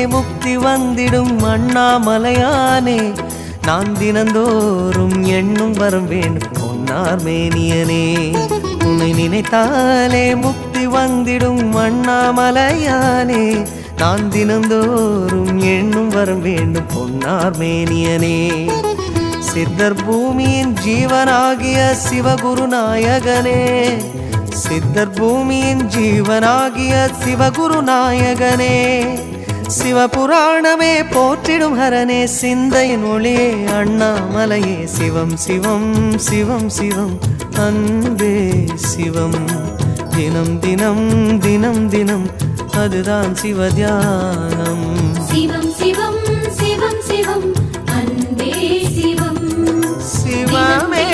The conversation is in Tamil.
முக்தி வந்திடும் அண்ணாமலையானே நான் தினந்தோறும் எண்ணும் வரம் வேண்டும் பொன்னார் மேனியனே உன்னை நினைத்தாலே முக்தி வந்திடும் அண்ணாமலையானே நான் தினந்தோறும் எண்ணும் வரம் வேண்டும் பொன்னார் மேனியனே சித்தர் பூமியின் ஜீவனாகிய சிவகுரு நாயகனே சித்தர் பூமியின் ஜீவனாகிய சிவகுரு நாயகனே சிவபுராணமே போற்றிடும் ஹரனே சிந்தையின் ஒளியே அண்ணாமலையே சிவம் சிவம் சிவம் சிவம் அன்பே சிவம் தினம் தினம் தினம் தினம் அதுதான் சிவதியானம் சிவம் சிவம் சிவம் சிவம் அன்பே சிவம் சிவமே